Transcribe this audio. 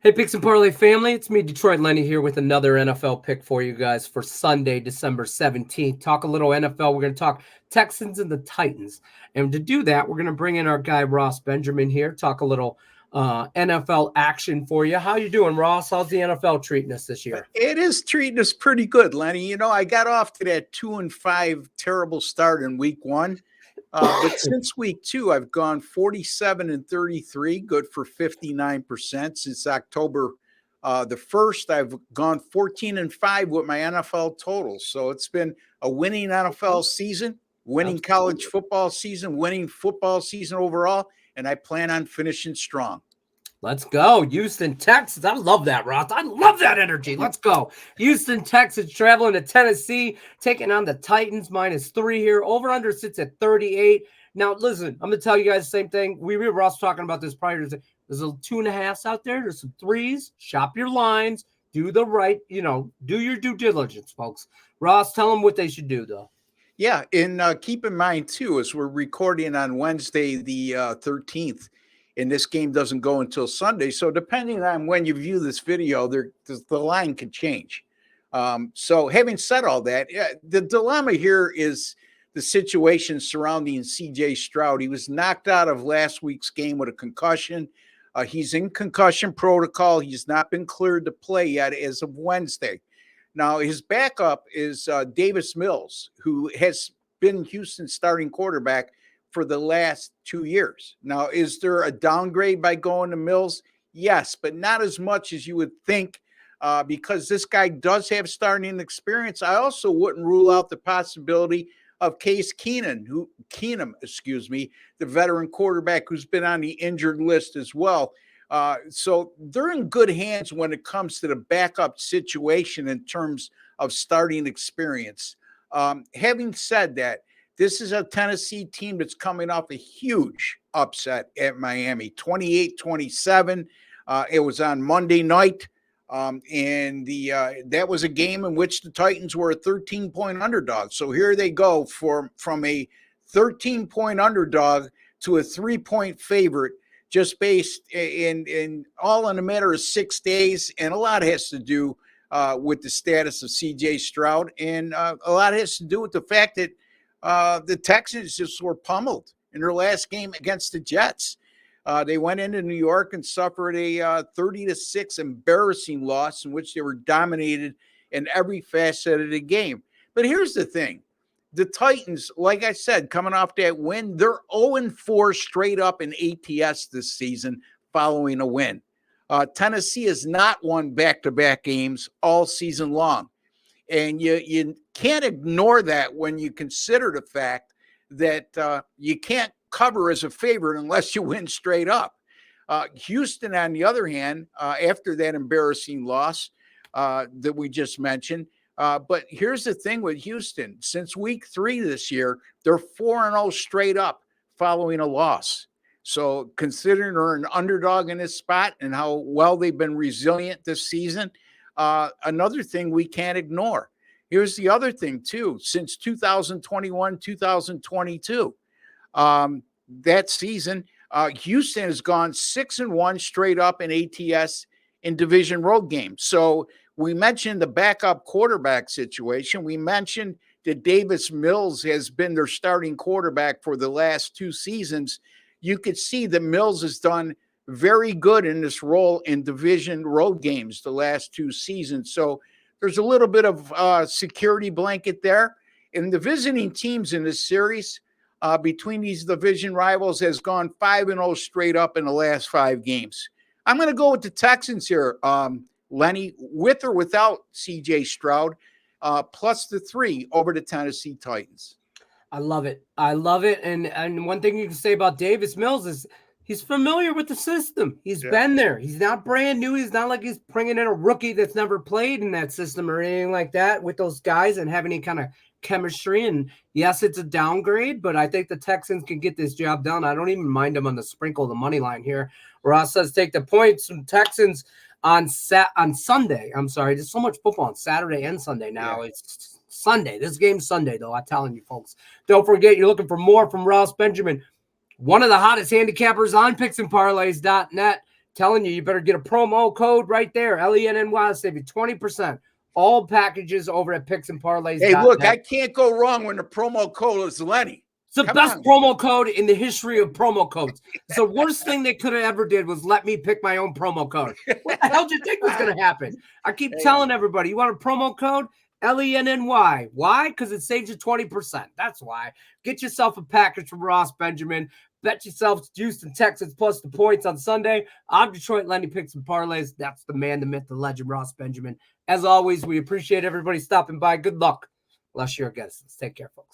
Hey, Picks and Parlay family, it's me, Detroit Lenny, here with another NFL pick for you guys for Sunday, December 17th. Talk a little NFL. We're going to talk Texans and the Titans. And to do that, we're going to bring in our guy, Ross Benjamin here, talk a little NFL action for you. How you doing, Ross? How's the NFL treating us this year? It is treating us pretty good, Lenny. You know, I got off to that 2-5 terrible start in week one. But since week two, I've gone 47-33, good for 59%. Since October the 1st, I've gone 14-5 with my NFL totals. So it's been a winning NFL season, winning college football season, winning football season overall, and I plan on finishing strong. Let's go. Houston, Texas. I love that, Ross. I love that energy. Let's go. Houston, Texas, traveling to Tennessee, taking on the Titans, -3 here. Over-under sits at 38. Now, listen, I'm going to tell you guys the same thing. We were Ross talking about this prior to there's a 2.5s out there. There's some 3s. Shop your lines. Do the right, do your due diligence, folks. Ross, tell them what they should do, though. Yeah, and keep in mind, too, as we're recording on Wednesday the 13th, and this game doesn't go until Sunday. So depending on when you view this video, the line could change. So having said all that, the dilemma here is the situation surrounding CJ Stroud. He was knocked out of last week's game with a concussion. He's in concussion protocol. He's not been cleared to play yet as of Wednesday. Now, his backup is Davis Mills, who has been Houston's starting quarterback for the last 2 years. Now, is there a downgrade by going to Mills? Yes, but not as much as you would think because this guy does have starting experience. I also wouldn't rule out the possibility of Case Keenum, the veteran quarterback who's been on the injured list as well. So they're in good hands when it comes to the backup situation in terms of starting experience. Having said that, this is a Tennessee team that's coming off a huge upset at Miami, 28-27. It was on Monday night, and that was a game in which the Titans were a 13-point underdog. So here they go from a 13-point underdog to a 3-point favorite, just based in all in a matter of 6 days, and a lot has to do with the status of C.J. Stroud, and a lot has to do with the fact that the Texans just were pummeled in their last game against the Jets. They went into New York and suffered a 30-6 embarrassing loss in which they were dominated in every facet of the game. But here's the thing. The Titans, like I said, coming off that win, they're 0-4 straight up in ATS this season following a win. Tennessee has not won back-to-back games all season long. And you can't ignore that when you consider the fact that you can't cover as a favorite unless you win straight up. Houston, on the other hand, after that embarrassing loss that we just mentioned, but here's the thing with Houston. Since week 3 this year, they're 4-0 straight up following a loss. So considering they're an underdog in this spot and how well they've been resilient this season, another thing we can't ignore. Here's the other thing, too. Since 2021, 2022, that season, Houston has gone 6-1 straight up in ATS in division road games. So we mentioned the backup quarterback situation. We mentioned that Davis Mills has been their starting quarterback for the last 2 seasons. You could see that Mills has done very good in this role in division road games the last 2 seasons. So there's a little bit of security blanket there. And the visiting teams in this series between these division rivals has gone 5-0 straight up in the last 5 games. I'm going to go with the Texans here, Lenny, with or without C.J. Stroud, plus the 3 over the Tennessee Titans. I love it. And one thing you can say about Davis Mills is he's familiar with the system. He's been there. He's not brand new. He's not like he's bringing in a rookie that's never played in that system or anything like that with those guys and having any kind of chemistry. And yes, it's a downgrade, but I think the Texans can get this job done. I don't even mind them on the sprinkle, the money line here. Ross says take the points from Texans on Sunday. I'm sorry. There's so much football on Saturday and Sunday now. Yeah. It's Sunday. This game's Sunday, though. I'm telling you, folks. Don't forget, you're looking for more from Ross Benjamin, one of the hottest handicappers on picksandparlays.net. Telling you, you better get a promo code right there. LENNY, save you 20%. All packages over at picksandparlays.net. Hey, look, I can't go wrong when the promo code is Lenny. It's the Come best on. promo code in the history of promo codes. It's the worst thing they could have ever did was let me pick my own promo code. What the hell do you think was going to happen? I keep telling everybody, you want a promo code? LENNY. Why? Because it saves you 20%. That's why. Get yourself a package from Ross Benjamin. Bet yourself Houston Texans plus the points on Sunday. I'm Detroit Lenny Picks and Parlays. That's the man, the myth, the legend, Ross Benjamin. As always, we appreciate everybody stopping by. Good luck. Unless you're a guest. Take care, folks.